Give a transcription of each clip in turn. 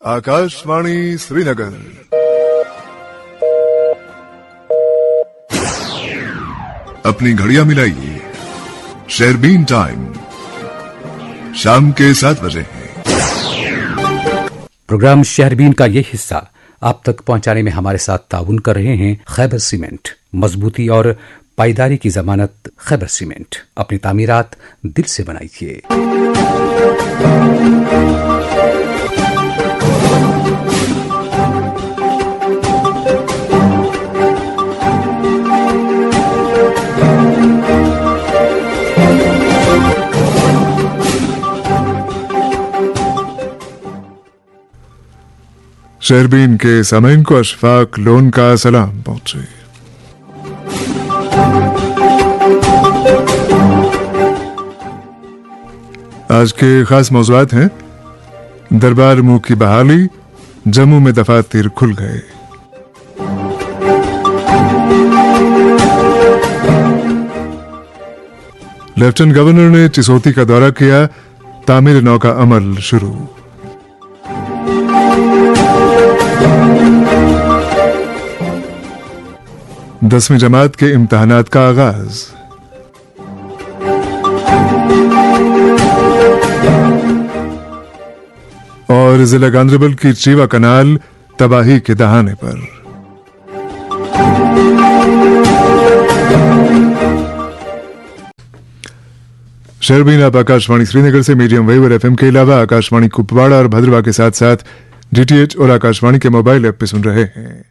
आकाशवाणी श्रीनगर। अपनी घड़ियां मिलाइए, शेरबीन टाइम शाम के 7 बजे है। प्रोग्राम शहरबीन का ये हिस्सा आप तक पहुंचाने में हमारे साथ ताउन कर रहे हैं खैबर सीमेंट। मजबूती और पायदारी की जमानत खैबर सीमेंट। अपनी तामीरात दिल से बनाइए। शेरबीन के सामईन को अशफाक लोन का सलाम पहुंचे। आज के खास मौज़ूआत हैं। दरबार मुंह की बहाली, जम्मू में दफातर खुल गए। लेफ्टिनेंट गवर्नर ने चिसोती का दौरा किया, तामीर नौ का अमल शुरू। दसवीं जमात के इम्तिहानात का आगाज। और जिला गांधरबल की चीवा कनाल तबाही के दहाने पर। शेरबीन आप आकाशवाणी श्रीनगर से मीडियम वेव और एफएम के अलावा आकाशवाणी कुपवाड़ा और भद्रवा के साथ साथ डीटीएच और आकाशवाणी के मोबाइल ऐप पे सुन रहे हैं।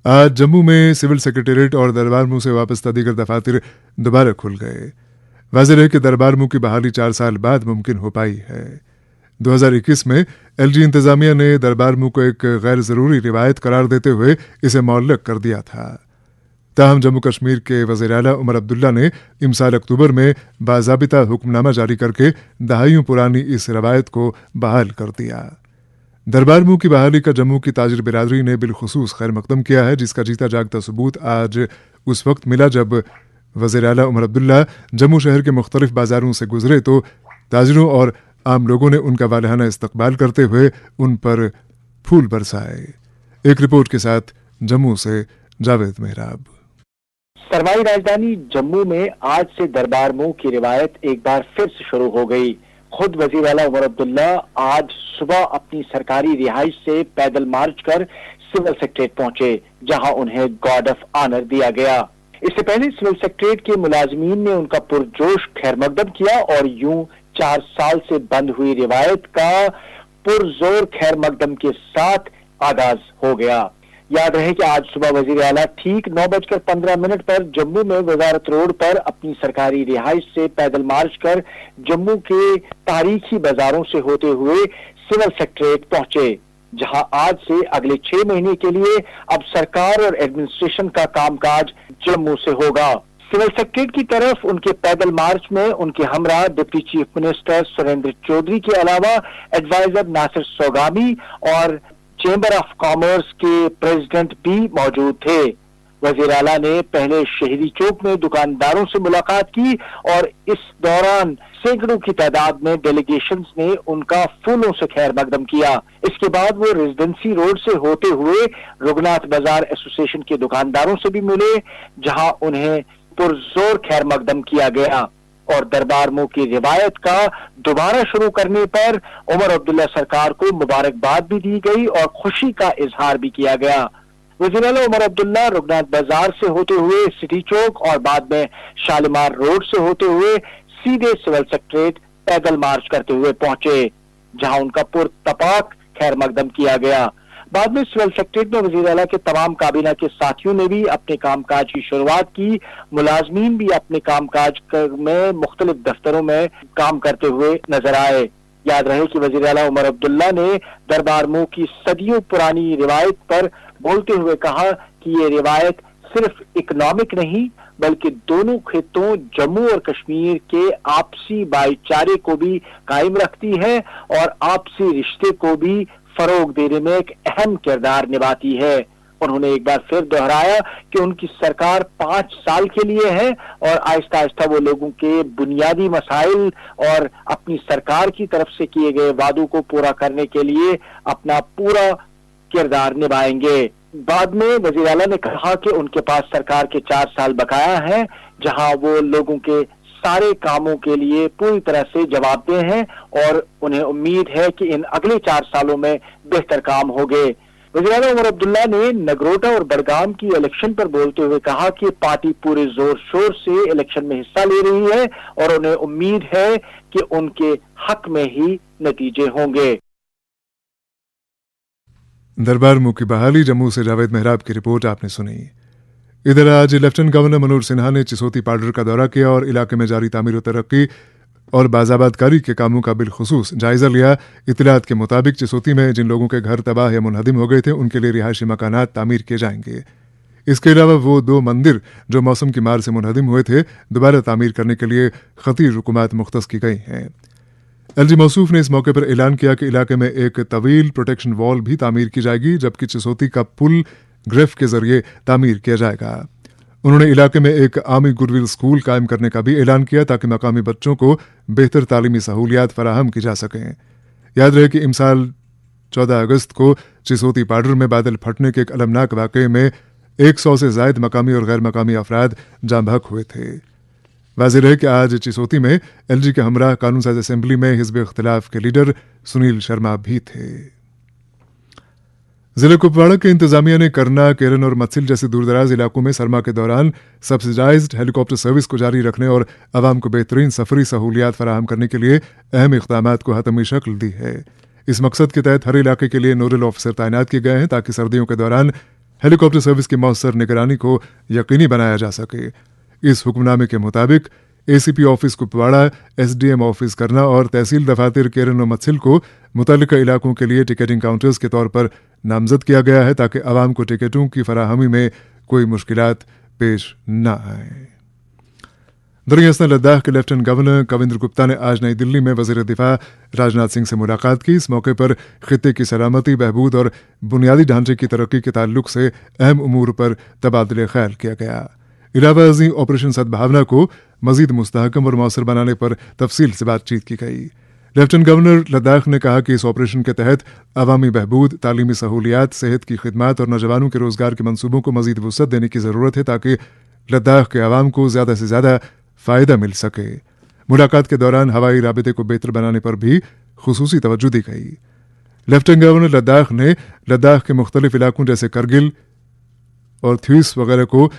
आज जम्मू में सिविल सेक्रेटेरिएट और दरबार मुंह से वापस दीगर दफातर दोबारा खुल गए। वाज़ेह है कि दरबार मुंह की बहाली 4 साल बाद मुमकिन हो पाई है। 2021 में एलजी इंतजामिया ने दरबार मुंह को एक गैर ज़रूरी रिवायत करार देते हुए इसे मुअल्लक कर दिया था। ताहम जम्मू कश्मीर के वज़ीर आला उमर अब्दुल्ला ने इमसाल अक्टूबर में बाज़ाबिता हुक्मनामा जारी करके दहाइयों पुरानी इस रवायत को बहाल कर दिया। दरबार मुंह की बहाली का जम्मू की ताजिर बिरादरी ने बिलखुसूस खैर मकदम किया है, जिसका जीता जागता सबूत आज उस वक्त मिला जब वज़ीर आला उमर अब्दुल्ला जम्मू शहर के मुख्तलिफ बाजारों से गुजरे तो ताजिरों और आम लोगों ने उनका वालहाना इस्तकबाल करते हुए उन पर फूल बरसाए। एक रिपोर्ट के साथ जम्मू से जावेद मेहराब। सरमाई राजधानी जम्मू में आज से दरबार मुंह की रिवायत एक बार फिर से शुरू हो गई। खुद वजीर आला उमर अब्दुल्ला आज सुबह अपनी सरकारी रिहाइश से पैदल मार्च कर सिविल सेक्रेटेरिएट पहुंचे, जहां उन्हें गार्ड ऑफ ऑनर दिया गया। इससे पहले सिविल सेक्रेटेरिएट के मुलाजमीन ने उनका पुरजोश खैरमकदम किया और यूं 4 साल से बंद हुई रिवायत का पुरजोर खैरमकदम के साथ आगाज हो गया। याद रहे कि आज सुबह वजीर आला ठीक 9:15 पर जम्मू में वजारत रोड पर अपनी सरकारी रिहाइश से पैदल मार्च कर जम्मू के तारीखी बाजारों से होते हुए सिविल सेक्रेटेरिएट पहुंचे, जहां आज से अगले 6 महीने के लिए अब सरकार और एडमिनिस्ट्रेशन का कामकाज जम्मू से होगा। सिविल सेक्रेटेरिएट की तरफ उनके पैदल मार्च में उनके हमरा deputy chief minister Surendra Chaudhary के अलावा एडवाइजर नासिर सोगामी और चेंबर ऑफ कॉमर्स के प्रेसिडेंट भी मौजूद थे। वजीर आला ने पहले शहरी चौक में दुकानदारों से मुलाकात की और इस दौरान सैकड़ों की तादाद में डेलीगेशंस ने उनका फूलों से खैर मकदम किया। इसके बाद वो रेजिडेंसी रोड से होते हुए रघुनाथ बाजार एसोसिएशन के दुकानदारों से भी मिले, जहां उन्हें पुरजोर खैर मकदम किया गया और दरबार मुंह की रिवायत का दोबारा शुरू करने पर उमर अब्दुल्ला सरकार को मुबारकबाद भी दी गई और खुशी का इजहार भी किया गया। वज़ीर आला उमर अब्दुल्ला रघुनाथ बाजार से होते हुए सिटी चौक और बाद में शालीमार रोड से होते हुए सीधे सिविल सेक्रेटेरिएट पैदल मार्च करते हुए पहुंचे, जहां उनका पुरतपाक खैर मकदम किया गया। बाद में सिविल सेक्रेटेरिएट में वज़ीर आला के तमाम काबीना के साथियों ने भी अपने कामकाज की शुरुआत की। मुलाजमीन भी अपने कामकाज में मुख्तलिफ दफ्तरों में काम करते हुए नजर आए। याद रहे कि वज़ीर आला उमर अब्दुल्ला ने दरबार मुंह की सदियों पुरानी रिवायत पर बोलते हुए कहा कि ये रिवायत सिर्फ इकोनॉमिक नहीं बल्कि दोनों खित्तों जम्मू और कश्मीर के आपसी भाईचारे को भी कायम रखती है और आपसी रिश्ते को भी फरोग देने में एक अहम किरदार निभाती है। उन्होंने एक बार फिर दोहराया कि उनकी सरकार 5 साल के लिए है और आहिस्ता आहिस्ता वो लोगों के बुनियादी मसाइल और अपनी सरकार की तरफ से किए गए वादों को पूरा करने के लिए अपना पूरा किरदार निभाएंगे। बाद में वज़ीर आला ने कहा कि उनके पास सरकार के 4 साल बकाया हैं, जहां वो लोगों के सारे कामों के लिए पूरी तरह से जवाबदेह हैं और उन्हें उम्मीद है कि इन अगले 4 सालों में बेहतर काम होंगे। वज़ीर आला उमर अब्दुल्ला ने नगरोटा और बडगाम की इलेक्शन पर बोलते हुए कहा कि पार्टी पूरे जोर शोर से इलेक्शन में हिस्सा ले रही है और उन्हें उम्मीद है कि उनके हक में ही नतीजे होंगे। दरबार मुंह की बहाली, जम्मू से जावेद मेहराब की रिपोर्ट आपने सुनी। इधर आज लेफ्टिनेंट गवर्नर मनोज सिन्हा ने चिसोती पाउडर का दौरा किया और इलाके में जारी तामीर और तरक्की और बाज़ाबादकारी के कामों का बिलखुसूस जायजा लिया। इतलात के मुताबिक चिसोती में जिन लोगों के घर तबाह या मुनहदिम हो गए थे उनके लिए रिहायशी मकानात तामीर किए जाएंगे। इसके अलावा वो 2 मंदिर जो मौसम की मार से मुनहदिम हुए थे दोबारा तामीर करने के लिए खतीर रुकुमात मुख्तस की गई हैं। एलजी मौसूफ ने इस मौके पर ऐलान किया कि इलाके में एक तवील प्रोटेक्शन वॉल भी तामीर की जाएगी, जबकि चिसोती का पुल ग्रेफ के जरिए तामीर किया जाएगा। उन्होंने इलाके में एक आर्मी गुडविल स्कूल कायम करने का भी ऐलान किया ताकि मकामी बच्चों को बेहतर तालीमी सहूलियात फराहम की जा सकें। याद रहे कि इमसाल 14 अगस्त को चिसोती पाउडर में बादल फटने के एक अलमनाक वाक़ये में 100 से जायद मकामी और गैर मकामी अफराद जाँ बहक हुए थे। वाज़ेह है कि आज चिसोती में एलजी के हमरा कानून साज असेंबली में हिज़्ब इख्तिलाफ के लीडर सुनील शर्मा भी थे। जिले कुपवाड़ा के इंतजामिया ने करना, केरन और मत्सिल जैसे दूरदराज इलाकों में सरमा के दौरान सब्सिडाइज्ड हेलीकॉप्टर सर्विस को जारी रखने और आवाम को बेहतरीन सफरी सहूलियात फराहम करने के लिए अहम इक़दामात को हतमी शक्ल दी है। इस मकसद के तहत हर इलाके के लिए नोडल ऑफिसर तैनात किए गए हैं ताकि सर्दियों के दौरान हेलीकॉप्टर सर्विस की मौसर निगरानी को यकीनी बनाया जा सके। इस हुक्मनामे के मुताबिक ACP office Kupwara, SDM office करना और तहसील दफातर केरन और मत्सिल को मुतल्लिका इलाकों के लिए टिकटिंग काउंटर्स के तौर पर नामजद किया गया है ताकि आवाम को टिकटों की फराहमी में कोई मुश्किलात पेश न आए। दरअसल लद्दाख के लेफ्टिनेंट गवर्नर कविंद्र गुप्ता ने आज नई दिल्ली में वजीर दिफा राजनाथ सिंह से मुलाकात की। इस मौके पर खित्ते की सलामती, बहबूद और बुनियादी ढांचे की तरक्की के ताल्लुक से अहम उमूर पर तबादले ख्याल किया गया। इलावा अज़ीं ऑपरेशन सद्भावना को मजीद मुस्तहकम और मौसर बनाने पर तफसील से बातचीत की गई। लेफ्टिनेंट गवर्नर लद्दाख ने कहा कि इस ऑपरेशन के तहत अवामी बहबूद, तालीमी सहूलियात, सेहत की खिदमात और नौजवानों के रोजगार के मनसूबों को मजीद वुसअत देने की ज़रूरत है ताकि लद्दाख के अवाम को ज़्यादा से ज़्यादा फ़ायदा मिल सके। मुलाकात के दौरान हवाई राबिते को बेहतर बनाने पर भी खुसूसी तवज्जो दी गई। लेफ्टिनेंट गवर्नर लद्दाख ने लद्दाख के मुख्तलिफ इलाकों जैसे करगिल और थ्यूस वगैरह को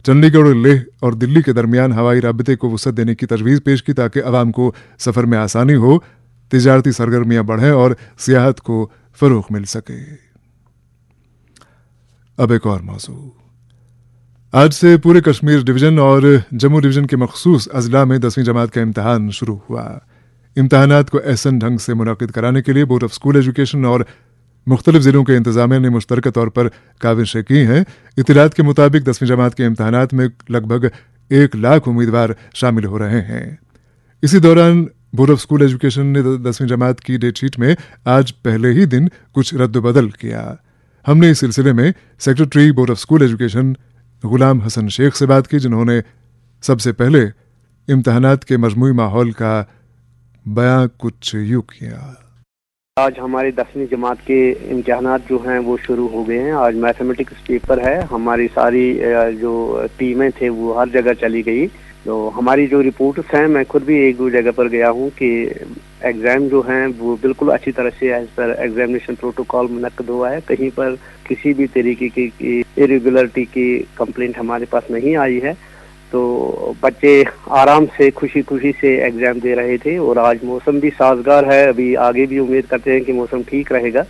चंडीगढ़ और लेह और दिल्ली के दरमियान हवाई राबिते को वुसअत देने की तजवीज़ पेश की ताकि अवाम को सफ़र में आसानी हो, तिजारती सरगर्मियां बढ़ें और सियाहत को फ़रोग़ मिल सके। अब एक और मौजू। आज से पूरे कश्मीर डिवीज़न और जम्मू डिवीज़न के मखसूस अजला में 10वीं जमात का इम्तहान शुरू हुआ। इम्तहानात को एहसन ढंग से मुनाकिद कराने के लिए बोर्ड ऑफ स्कूल एजुकेशन और मुख्तलिफ ज़िलों के इंतजामिया ने मुश्तरका तौर पर काविशें की हैं। इत्तलात के मुताबिक 10वीं जमात के इम्तहानात में लगभग 1 लाख उम्मीदवार शामिल हो रहे हैं। इसी दौरान बोर्ड ऑफ स्कूल एजुकेशन ने 10वीं जमात की डेटशीट में आज पहले ही दिन कुछ रद्द-बदल किया। हमने इस सिलसिले में secretary board of school education Ghulam Hasan Sheikh से बात की, जिन्होंने सबसे पहले इम्तहानात के मजमूई माहौल का बयां कुछ यूं किया। आज हमारे 10वीं जमात के इम्तहानात जो हैं वो शुरू हो गए हैं। आज मैथमेटिक्स पेपर है। हमारी सारी जो टीमें थे वो हर जगह चली गई। तो हमारी जो रिपोर्ट्स हैं, मैं खुद भी 1-2 जगह पर गया हूँ कि एग्ज़ाम जो हैं वो बिल्कुल अच्छी तरह से एज पर एग्जामिनेशन प्रोटोकॉल मुनक्कद हुआ है। कहीं पर किसी भी तरीके की इरेगुलरिटी की कंप्लेंट हमारे पास नहीं आई है। तो बच्चे आराम से खुशी खुशी से एग्ज़ाम दे रहे थे और आज मौसम भी साजगार है। अभी आगे भी उम्मीद करते हैं कि मौसम ठीक रहेगा,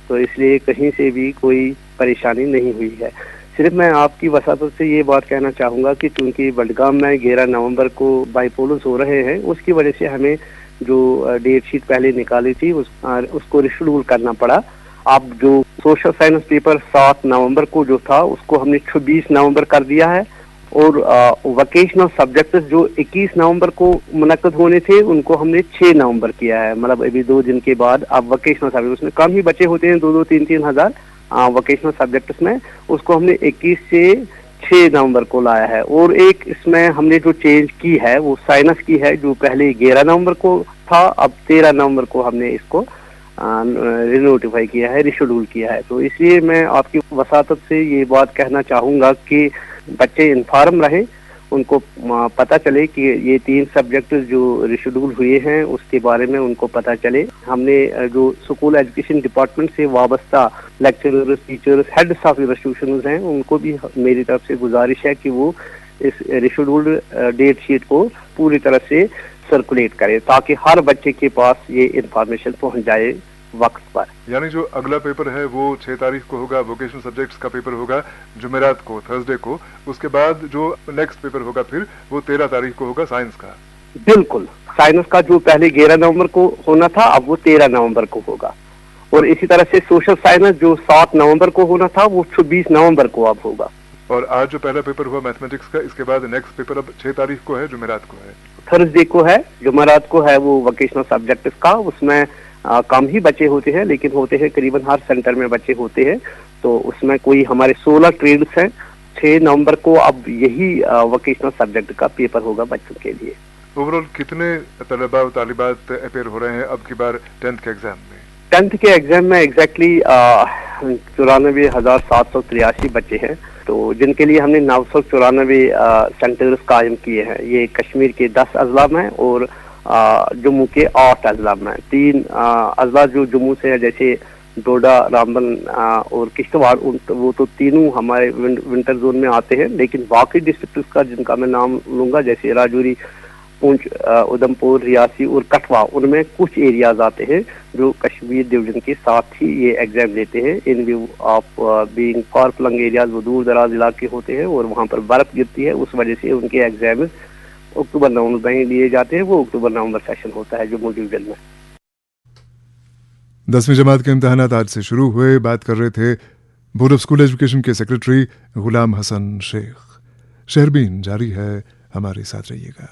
तो इसलिए कहीं से भी कोई परेशानी नहीं हुई है। सिर्फ मैं आपकी वसातत से ये बात कहना चाहूँगा कि चूँकि बडगाम में 11 नवंबर को बाईपोलर्स हो रहे हैं, उसकी वजह से हमें जो डेट शीट पहले निकाली थी उसको रिशेड्यूल करना पड़ा। अब जो सोशल साइंस पेपर 7 नवंबर को जो था उसको हमने 26 नवंबर कर दिया है और वोकेशनल सब्जेक्ट्स जो 21 नवंबर को मुनक्कद होने थे उनको हमने 6 नवंबर किया है। मतलब अभी 2 दिन के बाद अब वोकेशनल सब्जेक्ट उसमें कम ही बच्चे होते हैं, 2-2, 3-3 हज़ार, वोकेशनल सब्जेक्ट्स में, उसको हमने 21 से 6 नवंबर को लाया है। और एक इसमें हमने जो चेंज की है वो साइंस की है, जो पहले 11 नवंबर को था, अब 13 नवंबर को हमने इसको रिनोटिफाई किया है, रिशेड्यूल किया है। तो इसलिए मैं आपकी वसातत से ये बात कहना चाहूँगा कि बच्चे इन्फॉर्म रहें, उनको पता चले कि ये 3 सब्जेक्ट जो रिशेड्यूल हुए हैं उसके बारे में उनको पता चले। हमने जो स्कूल एजुकेशन डिपार्टमेंट से वाबस्ता lecturers, teachers, heads of institutions हैं, उनको भी मेरी तरफ से गुजारिश है कि वो इस रिशेड्यूल्ड डेट शीट को पूरी तरह से सर्कुलेट करें ताकि हर बच्चे के पास ये इंफॉर्मेशन पहुंच जाए वक्त पर। यानी जो अगला पेपर है वो 6 तारीख को होगा, वोकेशनल सब्जेक्ट्स का पेपर होगा जुमेरात को, थर्सडे को। उसके बाद जो नेक्स्ट पेपर होगा फिर वो 13 तारीख को होगा साइंस का। बिल्कुल, साइंस का जो पहले 11 नवंबर को होना था अब वो 13 नवंबर को होगा। और इसी तरह से सोशल साइंस जो 7 नवंबर को होना था वो 26 नवंबर को अब होगा। और आज जो पहला पेपर हुआ मैथमेटिक्स का, इसके बाद नेक्स्ट पेपर अब 6 तारीख को है, जुमेरात को है, थर्सडे को है, जुमेरात को है वो वोकेशनल सब्जेक्ट्स का। उसमें कम ही बच्चे होते हैं, लेकिन होते हैं करीबन हर सेंटर में बच्चे होते हैं। तो उसमें कोई हमारे 16 ट्रेड्स हैं। 6 नवंबर को अब यही वोकेशनल सब्जेक्ट का पेपर होगा बच्चों के लिए। ओवरऑल कितने तलबा और तालिबात अपेयर हो रहे हैं अब की बार 10th के एग्जाम में? 10th के एग्जाम में एग्जैक्टली 94,783 बच्चे हैं, तो जिनके लिए हमने 994 सेंटर्स कायम किए हैं। ये कश्मीर के 10 अजला में और जम्मू के 8 अजला में। 3 अजला जो जम्मू से है, जैसे डोडा, रामबन और किश्तवाड़, वो तो तीनों हमारे विंटर जोन में आते हैं। लेकिन बाकी डिस्ट्रिक्ट का जिनका मैं नाम लूंगा, जैसे राजौरी, पुंछ, उधमपुर, रियासी और कठवा, उनमें कुछ एरियाज आते हैं जो कश्मीर डिवीजन के साथ ही ये एग्जाम देते हैं। In view of being far flung areas, वो दूर दराज इलाके होते हैं और वहाँ पर बर्फ गिरती है, उस वजह से उनके एग्जाम अक्टूबर नवंबर में लिए जाते हैं। वो अक्टूबर नवंबर सेशन होता है जम्मू डिवीजन में। 10वीं जमात के इम्तहानात आज से शुरू हुए। बात कर रहे थे बोर्ड ऑफ स्कूल एजुकेशन के सेक्रेटरी गुलाम हसन शेख। शहरबीन जारी है, हमारे साथ रहिएगा।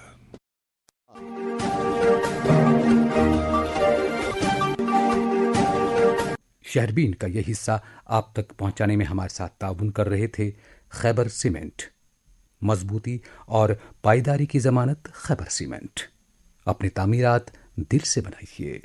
शहरबीन का यह हिस्सा आप तक पहुंचाने में हमारे साथ ताउन कर रहे थे खैबर सीमेंट। मजबूती और पायदारी की जमानत खैबर सीमेंट। अपनी तामीरात दिल से बनाइए।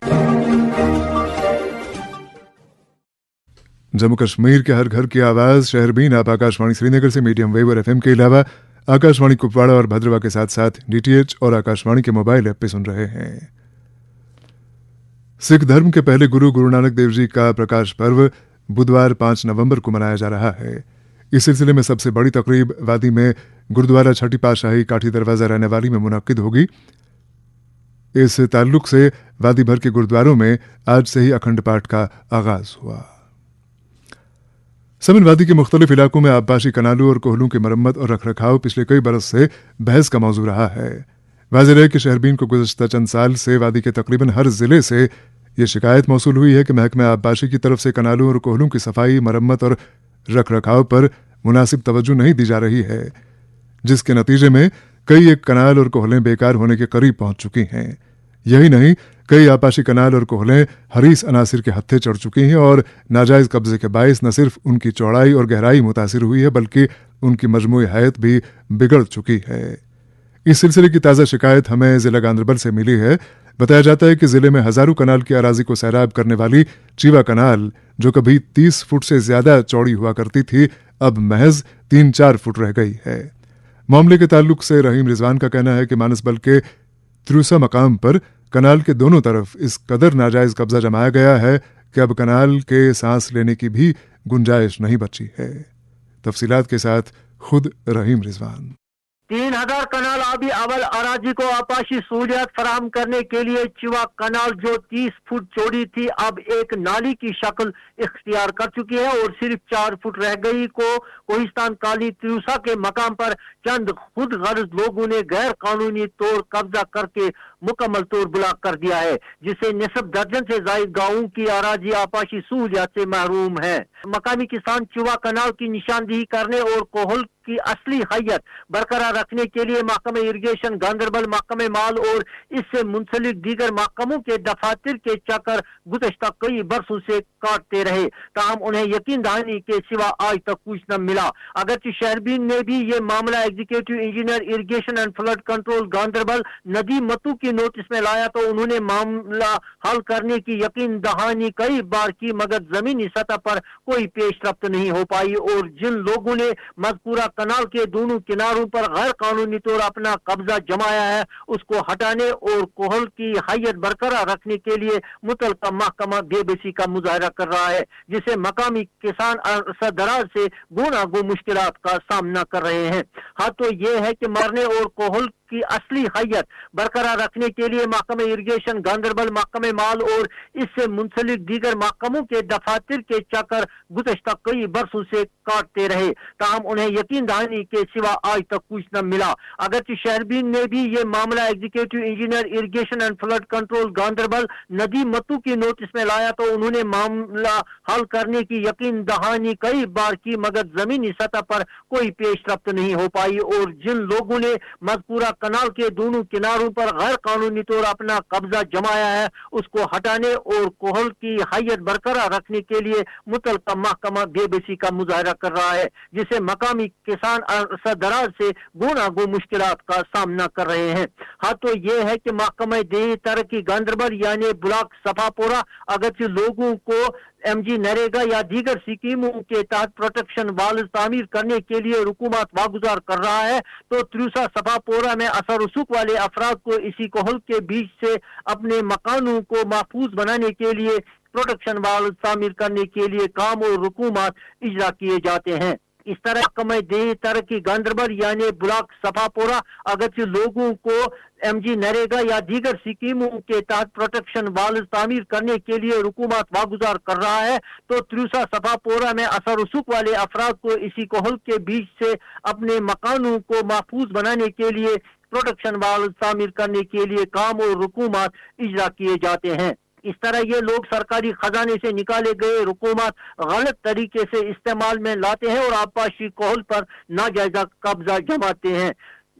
जम्मू कश्मीर के हर घर की आवाज शहरबीन आप आकाशवाणी श्रीनगर से मीडियम वेव और एफएम के अलावा आकाशवाणी कुपवाड़ा और भद्रवा के साथ साथ डीटीएच और आकाशवाणी के मोबाइल ऐप पे सुन रहे हैं। सिख धर्म के पहले गुरु गुरु नानक देव जी का प्रकाश पर्व बुधवार 5 नवंबर को मनाया जा रहा है। इस सिलसिले में सबसे बड़ी तकरीब वादी में गुरुद्वारा छठी पातशाही काठी दरवाजा रहने वाली में मुनक्किद होगी। इस ताल्लुक से वादी भर के गुरुद्वारों में आज से ही अखंड पाठ का आगाज हुआ। समन वादी के मुख्तलिफ इलाकों में आबपाशी कनालों और कोहलों की मरम्मत और रखरखाव पिछले कई बरस से बहस का मौजू रहा है। वाज़ेह है कि शहरबीन को गुज़श्ता चंद साल से वादी के तकरीबन हर जिले से ये शिकायत मौसूल हुई है कि महकमा आबपाशी की तरफ से कनालों और कोहलों की सफाई, मरम्मत और रखरखाव पर मुनासिब तवज्जो नहीं दी जा रही है, जिसके नतीजे में कई एक कनाल और कोहलें बेकार होने के करीब पहुंच चुकी हैं। यही नहीं, कई आपाशी कनाल और कोहलें हरीस अनासिर के हत्थे चढ़ चुकी हैं और नाजायज कब्जे के बायस न सिर्फ उनकी चौड़ाई और गहराई मुतासिर हुई है बल्कि उनकी मजमूई हैत भी बिगड़ चुकी है। इस सिलसिले की ताज़ा शिकायत हमें जिला गांधरबल से मिली है। बताया जाता है कि जिले में हजारों कनाल की अराजी को सैराब करने वाली चीवा कनाल, जो कभी 30 फुट से ज्यादा चौड़ी हुआ करती थी, अब महज 3-4 फुट रह गई है। मामले के ताल्लुक से रहीम रिजवान का कहना है कि मानसबल के त्रुसा मकाम पर कनाल के दोनों तरफ इस कदर नाजायज कब्जा जमाया गया है कि अब कनाल के सांस लेने की भी गुंजाइश नहीं बची है। तफसीलात के साथ खुद रहीम रिजवान। 3000 कनाल आबी अवल अराजी को आपाशी सहूलियात फराहम करने के लिए चिवा कनाल जो 30 फुट चौड़ी थी अब एक नाली की शक्ल इख्तियार कर चुकी है और सिर्फ 4 फुट रह गई को कोहिस्तान काली त्रुसा के मकाम पर चंद खुद गर्ज लोगों ने गैर कानूनी तौर कब्जा करके मुकम्मल तौर ब्लॉक कर दिया है, जिससे निसब दर्जन से जायद गाँवों की अराजी आपाशी सहूलियात से महरूम है। मकामी किसान चिवा कनाल की निशानदेही करने और कोहल की असली हैयत बरकरार रखने के लिए महकमा इरिगेशन गांधरबल, महकमा माल और इससे मुंसलिक दीगर महकमों के दफातर के चक्कर गुज़श्ता कई बरसों से काटते रहे, ताहम उन्हें यकीन दहानी के सिवा आज तक कुछ न मिला। अगरचे शहरबीन ने भी ये मामला executive engineer irrigation and flood control Ganderbal Nadeem Mattoo की नोटिस में लाया तो उन्होंने मामला हल करने की यकीन दहानी कई बार की, मगर जमीनी सतह पर कोई पेशरफ्त नहीं हो पाई और जिन लोगों ने मज़कूरा कनाल के दोनों किनारों पर गैर कानूनी तौर अपना कब्जा जमाया है उसको हटाने और कोहल की हैयत बरकरार रखने के लिए मुतल्लिका महकमा बेबसी का मुजाहरा कर रहा है, जिसे मकामी किसान अरसा दराज से गुनागो मुश्किलात का सामना कर रहे हैं। हाँ, तो ये है कि मरने और कोहल की असली हैयत बरकरार रखने के लिए महकमा इरिगेशन गांधरबल, महकमा माल और इससे मुंसलिक दीगर महकमों के दफातर के चक्कर गुज़श्ता कई बरसों से काटते रहे, ताहम उन्हें यकीन दहानी के सिवा आज तक कुछ न मिला। अगरचे शहरबीन ने भी ये मामला executive engineer irrigation and flood control Ganderbal Nadeem Mattoo की नोटिस में लाया तो उन्होंने मामला हल करने की यकीन दहानी कई बार की, मगर जमीनी सतह पर कोई पेशरफ्त नहीं हो पाई और जिन लोगों ने मज़कूरा कनाल के दोनों किनारों पर गैर कानूनी तौर अपना कब्जा जमाया है उसको हटाने और कोहल की हैयत बरकरार रखने के लिए मुतल्लिका महकमा बेबसी का मुजाहरा कर रहा है, जिसे मकामी किसान अरसा दराज से गुनागो मुश्किलात का सामना कर रहे हैं। हाँ, तो ये है कि महकमा देही तरक्की गांधरबल यानी ब्लॉक सफापोरा अगरचे लोगों को एमजी नरेगा या दीगर स्कीमों के तहत प्रोटेक्शन वाल तामीर करने के लिए हुकूमत वागुजार कर रहा है, तो त्रुसा सफापोरा में असर रसूख वाले अफराद को इसी कोहल के बीच से अपने मकानों को महफूज बनाने के लिए प्रोटेक्शन वाल तामीर करने के लिए काम और हुकूमत इजरा किए जाते हैं। इस तरह महकमा देही तरक्की गांधरबल यानी ब्लॉक सफापोरा अगरचे लोगों को एमजी नरेगा या दीगर स्कीमों के तहत प्रोटेक्शन वाल तामीर करने के लिए हुकूमत वागुजार कर रहा है, तो त्रुसा सफापोरा में असर रसूख वाले अफराद को इसी कोहल के बीच से अपने मकानों को महफूज बनाने के लिए प्रोटेक्शन वाल तामीर करने के लिए काम और हुकूमत इजरा किए जाते हैं। इस तरह ये लोग सरकारी खजाने से निकाले गए हुकूमत गलत तरीके से इस्तेमाल में लाते हैं और आबाशी कोहल पर नाजायजा कब्जा जमाते हैं।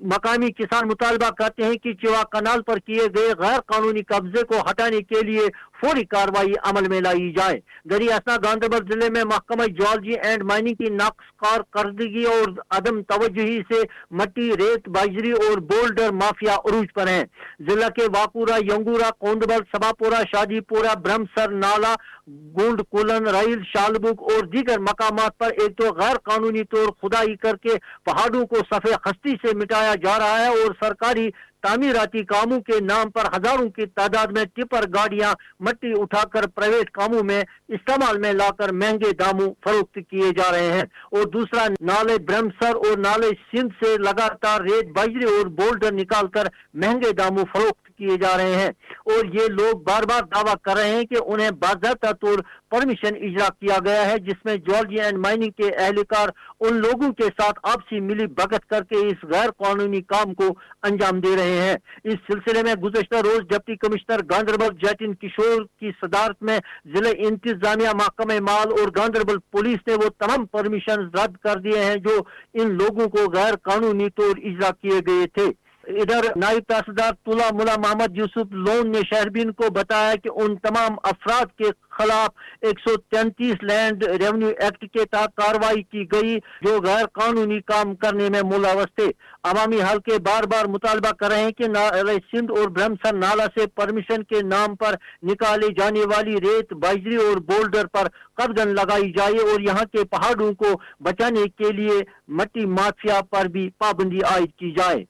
मकामी किसान मुतालबा करते हैं कि चिवा कनाल पर किए गए गैर कानूनी कब्जे को हटाने के लिए फौरी कार्रवाई अमल में लाई जाए। दरी असना गांधरबल जिले में महकमा जियोलॉजी एंड माइनिंग की नाकसकार करदगी और अदम तवज्जुही से मट्टी, रेत, बाजरी और बोल्डर माफिया उरूज पर हैं। जिला के वाकुरा, यंगूरा, कोंदबल, सभापुरा, शादीपुरा, ब्रह्मसर, नाला, गुंड, कुलन, राइल, शालबुक और दीगर मकामात पर एक तो गैर कानूनी तौर खुदाई करके पहाड़ों को सफेद खस्ती से मिटाया जा रहा है और सरकारी तामीराती कामों के नाम पर हजारों की तादाद में टिपर गाड़ियां मट्टी उठाकर प्राइवेट कामों में इस्तेमाल में लाकर महंगे दामों फरोख्त किए जा रहे हैं। और दूसरा, नाले ब्रह्मसर और नाले सिंध से लगातार रेत, बाजरी और बोल्डर निकालकर महंगे दामों फरोख्त किए जा रहे हैं और ये लोग बार बार दावा कर रहे हैं कि उन्हें बाज़ाब्ता तौर परमिशन इजरा किया गया है, जिसमें जियोलॉजी एंड माइनिंग के एहलकार उन लोगों के साथ आपसी मिली भगत करके इस गैर कानूनी काम को अंजाम दे रहे हैं। इस सिलसिले में गुज़श्ता रोज डिप्टी कमिश्नर गांधरबल जैटिन किशोर की सदारत में जिला इंतजामिया, महकमा माल और गांधरबल पुलिस ने वो तमाम परमिशन रद्द कर दिए हैं जो इन लोगों को गैर कानूनी तौर इजरा किए गए थे। इधर नायब तहसीलदार तुला मुला मोहम्मद यूसुफ लोन ने शहरबीन को बताया कि उन तमाम अफराद के खिलाफ 133 लैंड रेवेन्यू एक्ट के तहत कार्रवाई की गई जो गैर कानूनी काम करने में मुलव्वस थे। अवामी हल्के बार बार मुतालबा कर रहे हैं कि नाले सिंध और ब्रह्मसर नाला से परमिशन के नाम पर निकाले जाने वाली रेत, बाजरी और बोल्डर पर कदगन लगाई जाए और यहाँ के पहाड़ों को बचाने के लिए मट्टी माफिया पर भी पाबंदी आयद की जाए।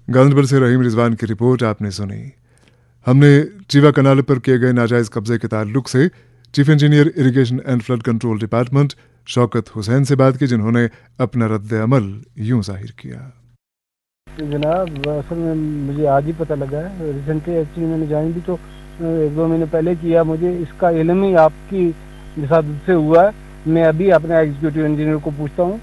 गांधरबल से रहीम रिजवान की रिपोर्ट आपने सुनी। हमने चिवा कनाल पर किए गए नाजायज कब्जे के ताल्लुक से chief engineer irrigation and flood control department Shaukat Hussain से बात की, जिन्होंने अपना रद्द अमल यूं जाहिर किया। जनाब, असल में मुझे आज ही पता लगा है, रिसेंटली एक्चुअली मैंने ज्वाइन भी तो 1-2 महीने पहले किया, मुझे इसका इल्म ही आपकी निसादत से हुआ है। मैं अभी अपने एग्जीक्यूटिव इंजीनियर को पूछता हूँ,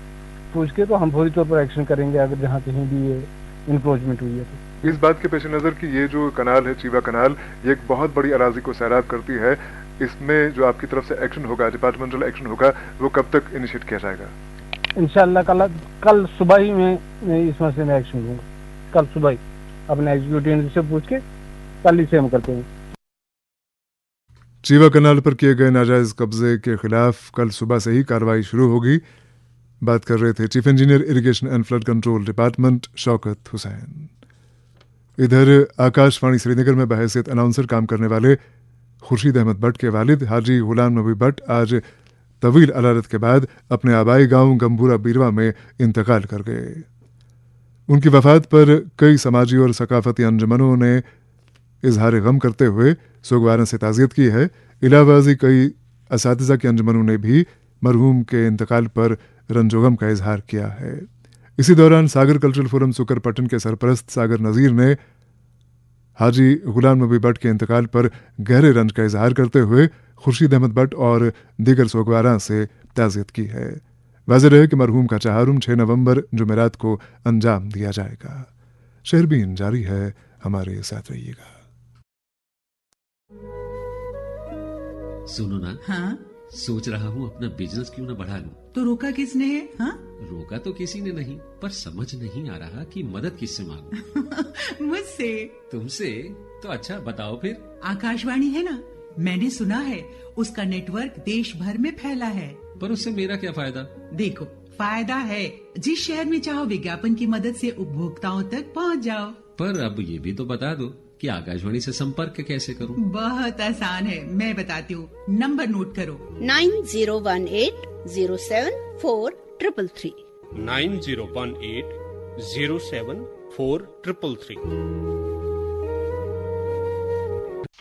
पूछ के तो हम फौरी तौर पर एक्शन करेंगे अगर जहाँ कहीं भी ये इंक्रोचमेंट हुई है। तो इस बात के पेश नज़र कि ये जो कनाल है चीवा कनाल, ये एक बहुत बड़ी अराजी को सैराब करती है, इसमें जो आपकी तरफ से एक्शन होगा, डिपार्टमेंटल एक्शन होगा, वो कब तक इनिशिएट किया जाएगा? इंशाल्लाह कल सुबह ही मैं इस मसले में एक्शन लूँगा। कल सुबह ही अपने एग्जीक्यूटिव से पूछ के कल ही से हम करते हैं। चीवा कनाल पर किए गए नाजायज कब्जे के खिलाफ कल सुबह से ही कार्रवाई शुरू होगी। बात कर रहे थे chief engineer irrigation and flood control department Shaukat Hussain. इधर आकाशवाणी श्रीनगर में बहैसियत अनाउंसर काम करने वाले खुर्शीद अहमद भट्ट के वालिद हाजी गुलाम नबी भट्ट आज तवील अदालत के बाद अपने आबाई गांव गंभूरा बीरवा में इंतकाल कर गए। उनकी वफात पर कई समाजी और सकाफती अंजुमनों ने इजहार गम करते हुए सोगवारों से ताज़ियत की है। इलावाजी कई असातिज़ा की अंजुमनों ने भी मरहूम के इंतकाल पर रंजोगम का इजहार किया है। इसी दौरान सागर कल्चरल फोरम सुकरपट्टन के सरपरस्त सागर नज़ीर ने हाजी गुलाम नबी भट्ट के इंतकाल पर गहरे रंज का इजहार करते हुए खुर्शीद अहमद भट्ट और दीगर सोगवारा से ताज़ियत की है। वाज़ेह है कि मरहूम का चहारुम 6 नवंबर जुमेरात को अंजाम दिया जाएगा। शहरबीन जारी है, हमारे साथ रहिएगा। सुनो ना, हाँ? सोच रहा हूँ अपना बिजनेस क्यों ना बढ़ा लूं। तो रोका किसने है? हाँ? रोका तो किसी ने नहीं, पर समझ नहीं आ रहा कि मदद किससे मांगूं। मुझसे। तुमसे? तो अच्छा बताओ फिर। आकाशवाणी है ना, मैंने सुना है उसका नेटवर्क देश भर में फैला है। पर उससे मेरा क्या फायदा? देखो, फायदा है, जिस शहर में चाहो विज्ञापन की मदद से उपभोक्ताओं तक पहुंच जाओ। पर अब ये भी तो बता दो कि आकाशवाणी से संपर्क कैसे करूं? बहुत आसान है, मैं बताती हूँ। नंबर नोट करो, 9018074333। 9018074333।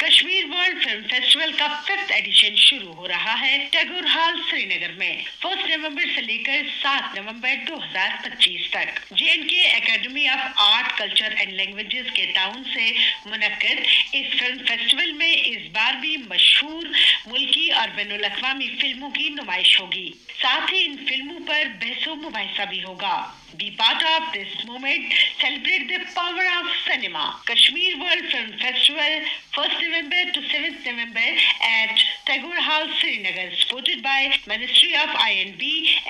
कश्मीर वर्ल्ड फिल्म फेस्टिवल का 5th एडिशन शुरू हो रहा है टैगोर हॉल श्रीनगर में 1 नवंबर से लेकर 7 नवंबर 2025 तक। JNK academy of art culture and languages के ताउन से मुनक्किद इस फिल्म फेस्टिवल में इस बार भी मशहूर मुल्की और बैनुल अक़वामी फिल्मों की नुमाइश होगी। साथ ही इन फिल्मों पर बहसो मुबाहिसा भी होगा। Be part of this moment. Celebrate the power of cinema. Kashmir World Film Festival, 1st November to 7th November at Tagore Hall, Srinagar, supported by Ministry of INB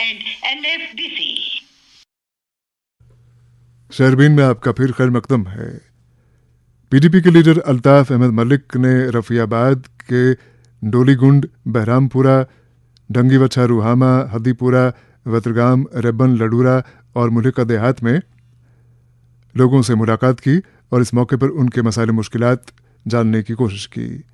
and NFDC. शहरबीन में आपका फिर खैर मकदम है। PDP के leader Altaf Ahmad Malik ने रफियाबाद के डोलीगुंड, Behrampura, डंगीवच्छा, रूहामा, हदीपुरा, वत्रगाम, Ray-Ban, लडूरा और मुल्हिका देहात में लोगों से मुलाकात की और इस मौके पर उनके मसाइल मुश्किलात जानने की कोशिश की।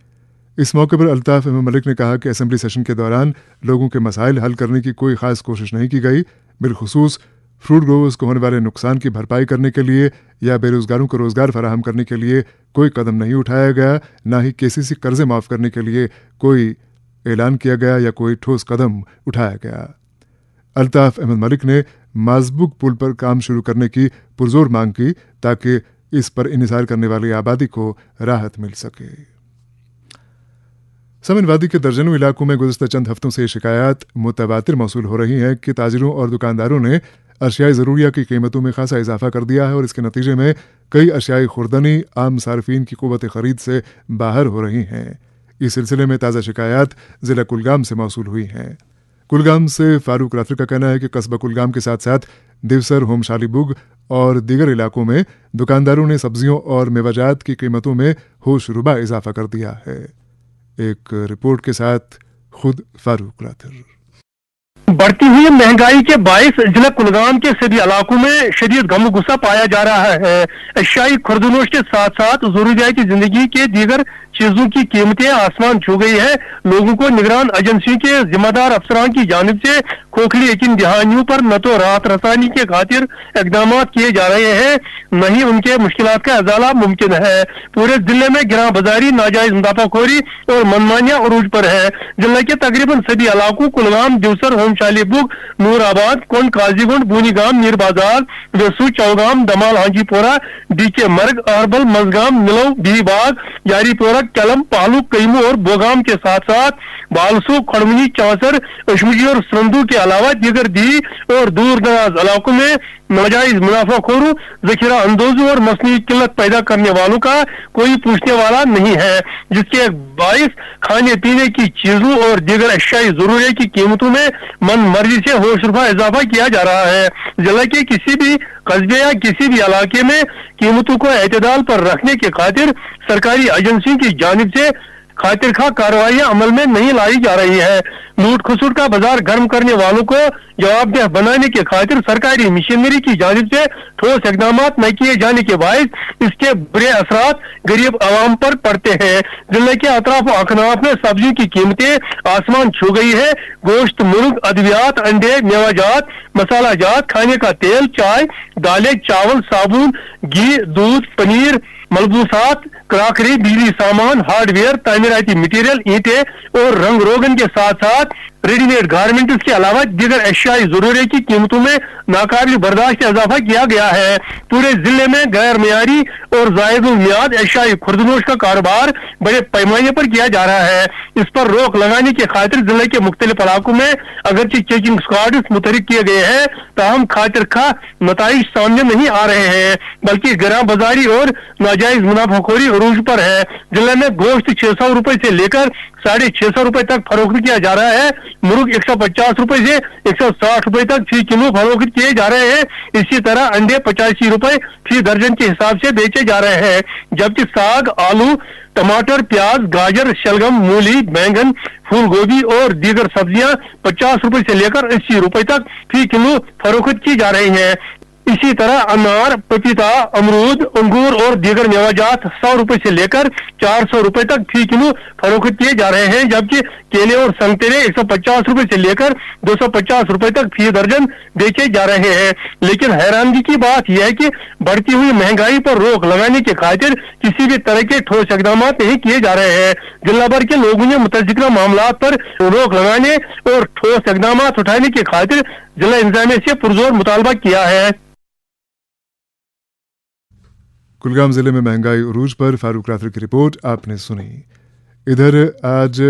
इस मौके पर अल्ताफ अहमद मलिक ने कहा कि असेंबली सेशन के दौरान लोगों के मसाइल हल करने की कोई ख़ास कोशिश नहीं की गई। बिलखुसूस फ्रूट ग्रोवर्स को होने वाले नुकसान की भरपाई करने के लिए या बेरोजगारों को रोजगार फराहम करने के लिए कोई कदम नहीं उठाया गया, ना ही KCC कर्जे माफ़ करने के लिए कोई ऐलान किया गया या कोई ठोस कदम उठाया गया। अल्ताफ अहमद मलिक ने माजबुक पुल पर काम शुरू करने की पुरजोर मांग की ताकि इस पर इन्हिसार करने वाली आबादी को राहत मिल सके। समन वादी के दर्जनों इलाकों में गुज़िश्ता चंद हफ्तों से शिकायत मुतवातिर मौसूल हो रही हैं कि ताजिरों और दुकानदारों ने अशियाई ज़रूरिया की कीमतों में खासा इजाफा कर दिया है और इसके नतीजे में कई अशियाई खुर्दनी आम सार्फिन की क़ुव्वत ख़रीद से बाहर हो रही हैं। इस सिलसिले में ताज़ा शिकायत ज़िला कुलगाम से मौसूल हुई हैं। कुलगाम से फारूक राथर का कहना है कि कस्बा कुलगाम के साथ साथ दिवसर, होम शालीबुग और दीगर इलाकों में दुकानदारों ने सब्जियों और मेवाजात की कीमतों में होशरुबा इजाफा कर दिया है। एक रिपोर्ट के साथ खुद फारूक राथर। बढ़ती हुई महंगाई के बायस जिला कुलगाम के सभी इलाकों में शदीद गम गुस्सा पाया जा रहा है। अशियाई खुर्दनोश के साथ साथ जरूरियाती जिंदगी के दीगर चीजों की कीमतें आसमान छू गई है। लोगों को निगरान एजेंसी के जिम्मेदार अफसरान की जानिब से खोखली यकीन दहानियों पर न तो राहत रसानी के खातिर इकदाम किए जा रहे हैं, न ही उनके मुश्किलात का अजाला मुमकिन है। पूरे जिले में गिरां बाजारी, नाजायज मुनाफाखोरी और मनमानियां उरूज पर है। जिले के तकरीबन सभी इलाकों कुलगाम, दिवसर, होम शालीबुग, नूराबाद, कोंड, काजीगुंड, बूनीगाम, मीर बाजार, वेसू, चौगाम, दमाल, हाजीपुरा, डीके मर्ग, अरबल, मजगाम, मिलो, बीबाग, यारीपुरा, कलम, पालू, कईमू और बोगाम के साथ साथ बालसू, खड़मनी, चांसर, अशमुजी और संदू के अलावा दीगर दी और दूर दराज इलाकों में नाजायज मुनाफाखोरों, जखीरा अंदोजों और मसनूई किल्लत पैदा करने वालों का कोई पूछने वाला नहीं है, जिसके बाइस खाने पीने की चीजों और दीगर अशियाई जरूरिया की कीमतों में मन मर्जी से होशरुफा इजाफा किया जा रहा है। जिले के किसी भी कस्बे या किसी भी इलाके में कीमतों को एतदाल पर रखने की खातिर सरकारी एजेंसियों की जानिब से खातिर खा कार्रवाइयां अमल में नहीं लाई जा रही है। लूट खसुट का बाजार गर्म करने वालों को जवाबदेह बनाने के खातिर सरकारी मशीनरी की जानिब से ठोस इकदाम न किए जाने के बायस इसके बुरे असरात गरीब आवाम पर पड़ते हैं। जिले के अतराफ अखनाफ में सब्जियों की कीमतें आसमान छू गई है। गोश्त, मुर्ग, अद्वियात, अंडे, मेवाजात, मसाला जात, खाने का तेल, चाय, दालें, चावल, साबुन, घी, दूध, पनीर, मलबूसात, क्राकरी, बिजली सामान, हार्डवेयर, तामीराती मटीरियल, ईंटें और रंग रोगन के साथ साथ रेडीमेड गारमेंट्स के अलावा दीगर अशियाई जरूरिया की कीमतों में नाकाबिल बर्दाश्त इजाफा किया गया है। पूरे जिले में गैर मियारी और जायदुल मियाद अशियाई खुर्दनोश का कारोबार बड़े पैमाने पर किया जा रहा है। इस पर रोक लगाने की खातिर जिले के मुख्तलिफ इलाकों में अगरचे चेकिंग स्क्वाड्स मुतहरिक किए गए हैं, ताहम खातिर खा नताइज सामने नहीं आ रहे हैं, बल्कि गिरा बाजारी और नाजायज मुनाफाखोरी अरूज पर है। जिले में गोश्त 600 रुपए से लेकर 650 रुपए तक फरोख्त किया जा रहा है। मुर्ग 150 रुपए से 160 रुपए तक फी किलो फरोख्त किए जा रहे हैं। इसी तरह अंडे 85 रुपए फी दर्जन के हिसाब से बेचे जा रहे हैं, जबकि साग, आलू, टमाटर, प्याज, गाजर, शलगम, मूली, बैंगन, फूल गोभी और दीगर सब्जियां 50 रुपए से लेकर 80 रुपए तक फी किलो फरोख्त की जा रही हैं। इसी तरह अनार, पपीता, अमरूद, अंगूर और दीगर मेवाजात 100 रुपए से लेकर 400 रुपए तक फी किलो फरोख्त किए जा रहे हैं, जबकि केले और संतरे 150 रुपए से लेकर 250 रुपए तक फी दर्जन बेचे जा रहे हैं। लेकिन हैरानगी की बात यह है कि बढ़ती हुई महंगाई पर रोक लगाने की खातिर किसी भी तरह के ठोस इकदाम नहीं किए जा रहे हैं। जिला भर के लोगों ने मुतज़िक्र मामला पर रोक लगाने और ठोस इकदाम उठाने की खातिर जिला इंतजामिया से पुरजोर मुतालबा किया है। कुलगाम जिले में महंगाई उरूज पर फारूक राथर की रिपोर्ट आपने सुनी। इधर आज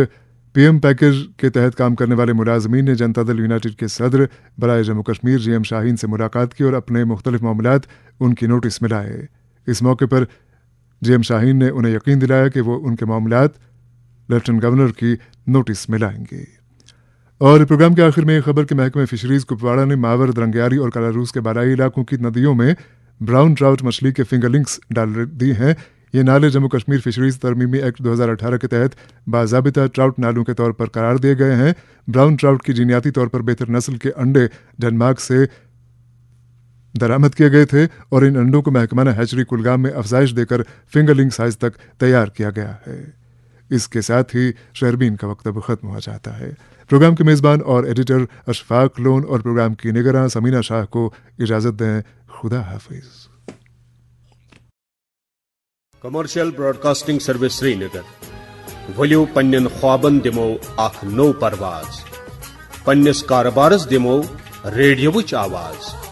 पीएम पैकेज के तहत काम करने वाले मुलाजमीन ने जनता दल यूनाइटेड के सदर बराए जम्मू कश्मीर जीएम शाहीन से मुलाकात की और अपने मुख्तलिफ मामलात उनकी नोटिस में लाए। इस मौके पर जीएम शाहीन ने उन्हें यकीन दिलाया कि वो उनके मामलात लेफ्टिनेंट गवर्नर की नोटिस में लाएंगे। और प्रोग्राम के आखिर में एक खबर के महकमे फिशरीज कुपवाड़ा ने मावर, दरंगियारी और कालारूस के बालाई इलाकों की नदियों में ब्राउन ट्राउट मछली के फिंगरलिंग्स डाल दी हैं। ये नाले जम्मू कश्मीर फिशरीज तरमीमी एक्ट 2018 के तहत बाज़ाबिता ट्राउट नालों के तौर पर करार दिए गए हैं। ब्राउन ट्राउट की जीनियाती तौर पर बेहतर नस्ल के अंडे डेनमार्क से दरामद किए गए थे और इन अंडों को महकमाना हैचरी कुलगाम में अफजाइश देकर फिंगरलिंग साइज तक तैयार किया गया है। इसके साथ ही शहरबीन का वक्त अब खत्म हो जाता है। प्रोग्राम के मेज़बान और एडिटर अशफाक लोन और प्रोग्राम की निगरान समीना शाह को इजाज़त दें। खुदा हाफिज। कमर्शियल ब्रॉडकास्टिंग सर्विस श्रीनगर वलियो पन्नन ख्वाबन दिमो अख नो परवाज पन्नस कारबारस दिमो रेडियोच आवाज।